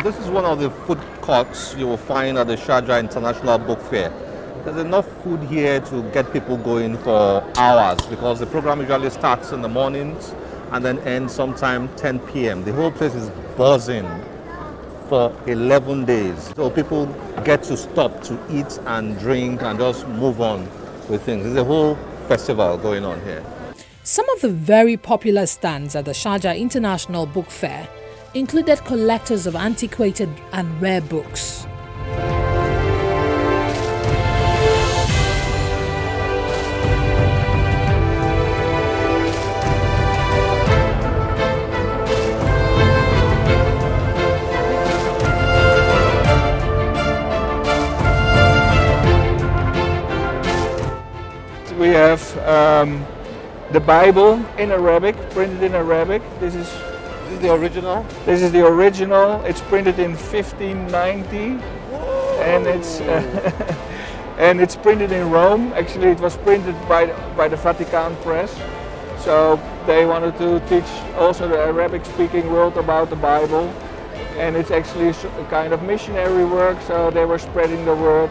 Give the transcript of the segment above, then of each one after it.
Now, this is one of the food courts you will find at the Sharjah International Book Fair. There's enough food here to get people going for hours because the program usually starts in the mornings and then ends sometime 10 p.m. The whole place is buzzing for 11 days. So people get to stop to eat and drink and just move on with things. There's a whole festival going on here. Some of the very popular stands at the Sharjah International Book Fair included collectors of antiquated and rare books. We have the Bible in Arabic, printed in Arabic. This is the original? This is the original. It's printed in 1590. Whoa. And it's and it's printed in Rome. Actually, it was printed by the Vatican Press. So they wanted to teach also the Arabic-speaking world about the Bible. And it's actually a kind of missionary work. So they were spreading the word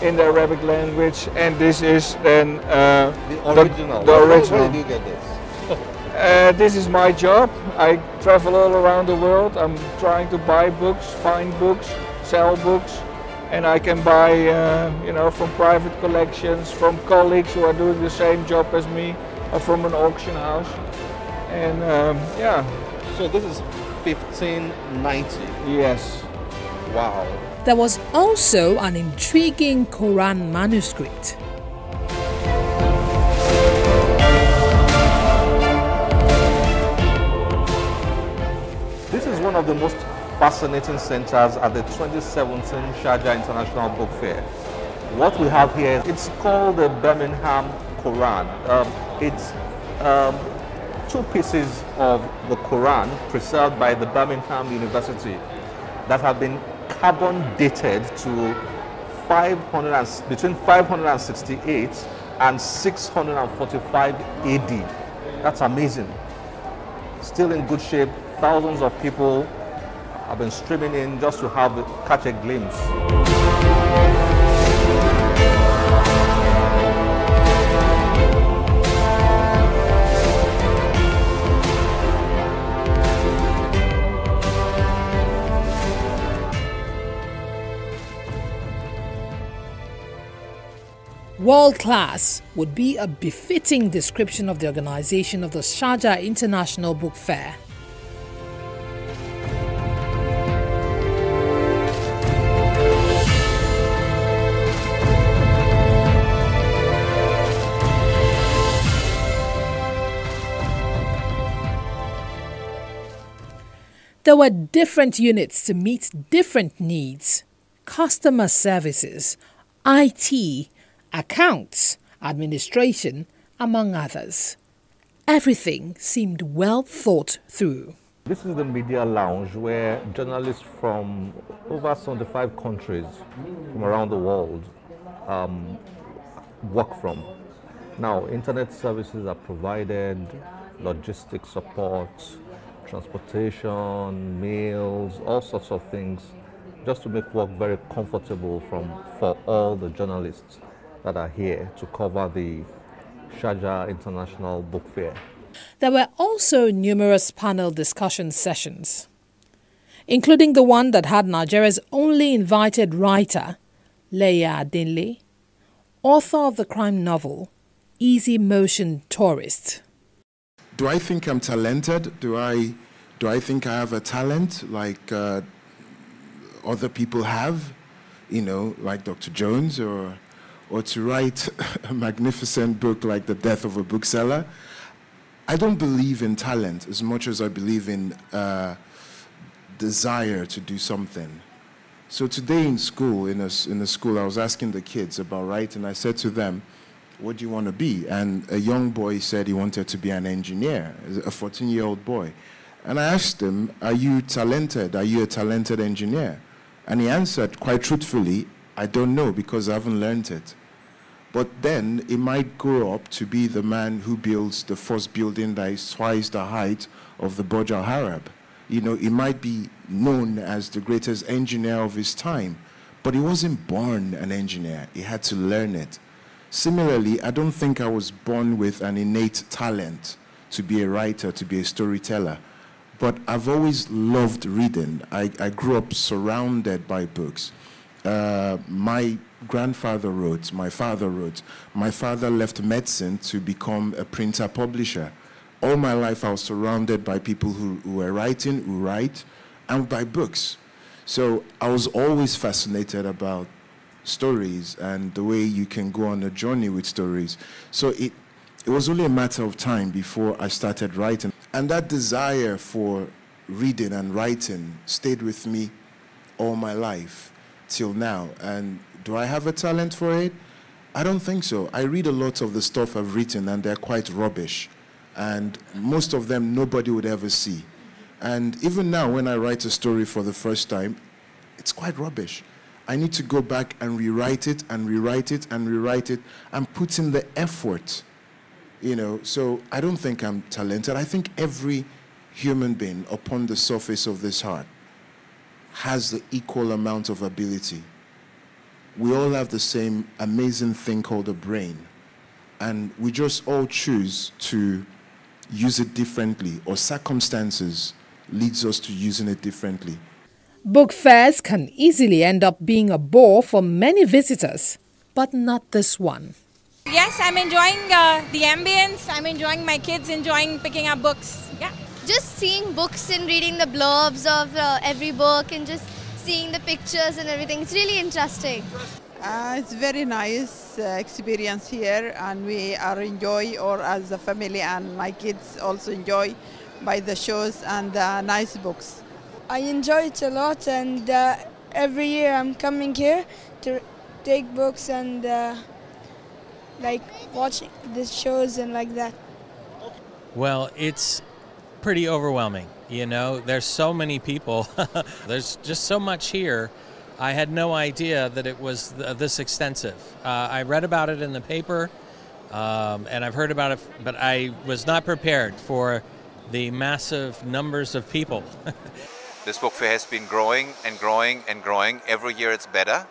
in the Arabic language. And this is then the original. The original. Where did you get this? This is my job. I travel all around the world. I'm trying to buy books, find books, sell books, and I can buy, you know, from private collections, from colleagues who are doing the same job as me, or from an auction house. And yeah. So this is 1590. Yes. Wow. There was also an intriguing Quran manuscript. This is one of the most fascinating centers at the 2017 Sharjah International Book Fair. What we have here, it's called the Birmingham Quran. It's two pieces of the Quran preserved by the Birmingham University that have been carbon dated to between 568 and 645 AD. That's amazing. Still in good shape. Thousands of people have been streaming in just to catch a glimpse. World class would be a befitting description of the organization of the Sharjah International Book Fair. There were different units to meet different needs: customer services, IT, accounts, administration, among others. Everything seemed well thought through. This is the media lounge where journalists from over 75 countries from around the world work from. Now, internet services are provided, logistics support, transportation, meals, all sorts of things, just to make work very comfortable for all the journalists that are here to cover the Sharjah International Book Fair. There were also numerous panel discussion sessions, including the one that had Nigeria's only invited writer, Leia Adenle, author of the crime novel Easy Motion Tourist. Do I think I'm talented? Do I think I have a talent like other people have? You know, like Dr. Jones, or to write a magnificent book like The Death of a Bookseller? I don't believe in talent as much as I believe in desire to do something. So today in school, in the school, I was asking the kids about writing. I said to them, what do you want to be? And a young boy said he wanted to be an engineer, a 14-year-old boy. And I asked him, are you talented? Are you a talented engineer? And he answered quite truthfully, I don't know because I haven't learned it. But then he might grow up to be the man who builds the first building that is twice the height of the Burj Al Arab. You know, he might be known as the greatest engineer of his time, but he wasn't born an engineer. He had to learn it. Similarly, I don't think I was born with an innate talent to be a writer, to be a storyteller. But I've always loved reading. I grew up surrounded by books. My grandfather wrote, my father wrote. My father left medicine to become a printer publisher. All my life I was surrounded by people who were writing, who write, and by books. So I was always fascinated about stories and the way you can go on a journey with stories. So it was only a matter of time before I started writing. And that desire for reading and writing stayed with me all my life till now. And do I have a talent for it? I don't think so. I read a lot of the stuff I've written and they're quite rubbish. And most of them nobody would ever see. And even now when I write a story for the first time, it's quite rubbish. I need to go back and rewrite it and rewrite it and rewrite it and put in the effort. You know, so I don't think I'm talented. I think every human being upon the surface of this heart has the equal amount of ability. We all have the same amazing thing called a brain. And we just all choose to use it differently, or circumstances leads us to using it differently. Book fairs can easily end up being a bore for many visitors, but not this one. Yes, I'm enjoying the ambience. I'm enjoying my kids enjoying picking up books. Yeah. Just seeing books and reading the blurbs of every book and just seeing the pictures and everything. It's really interesting. It's very nice experience here, and we are enjoy, or as a family, and my kids also enjoy by the shows and nice books. I enjoy it a lot, and every year I'm coming here to take books and like watching the shows and like that. Well, it's pretty overwhelming. You know, there's so many people. There's just so much here. I had no idea that it was this extensive. I read about it in the paper, and I've heard about it, but I was not prepared for the massive numbers of people. This book fair has been growing and growing and growing. Every year it's better,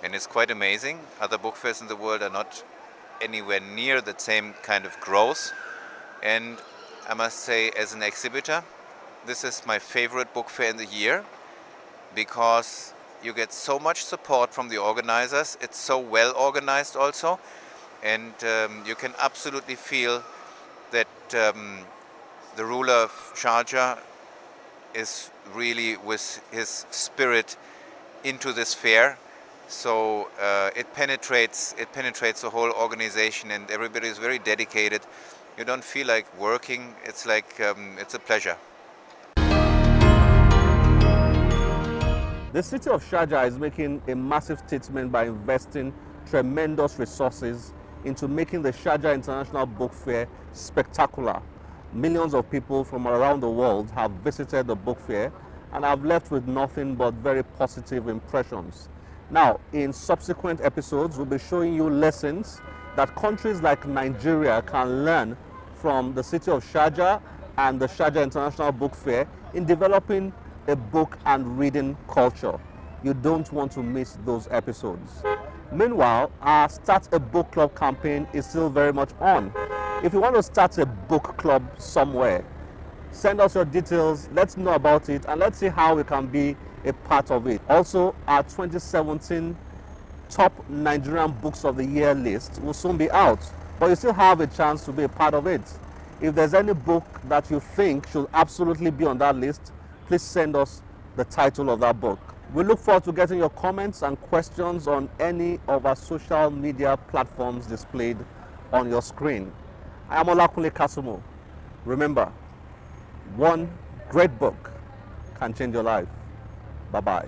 and it's quite amazing. Other book fairs in the world are not anywhere near the same kind of growth. And I must say, as an exhibitor, this is my favorite book fair in the year, because you get so much support from the organizers. It's so well organized also, and you can absolutely feel that the ruler of Sharjah is really with his spirit into this fair. So it penetrates the whole organization, and everybody is very dedicated. You don't feel like working. It's like it's a pleasure. The city of Sharjah is making a massive statement by investing tremendous resources into making the Sharjah International Book Fair spectacular. Millions of people from around the world have visited the book fair and have left with nothing but very positive impressions. Now, in subsequent episodes, we'll be showing you lessons that countries like Nigeria can learn from the city of Sharjah and the Sharjah International Book Fair in developing a book and reading culture. You don't want to miss those episodes. Meanwhile, our Start a Book Club campaign is still very much on. If you want to start a book club somewhere, send us your details, let's know about it, and let's see how we can be a part of it. Also, our 2017 top Nigerian books of the year list will soon be out, but you still have a chance to be a part of it. If there's any book that you think should absolutely be on that list, please send us the title of that book. We look forward to getting your comments and questions on any of our social media platforms displayed on your screen. I am Olakunle Kasumo. Remember, one great book can change your life. Bye-bye.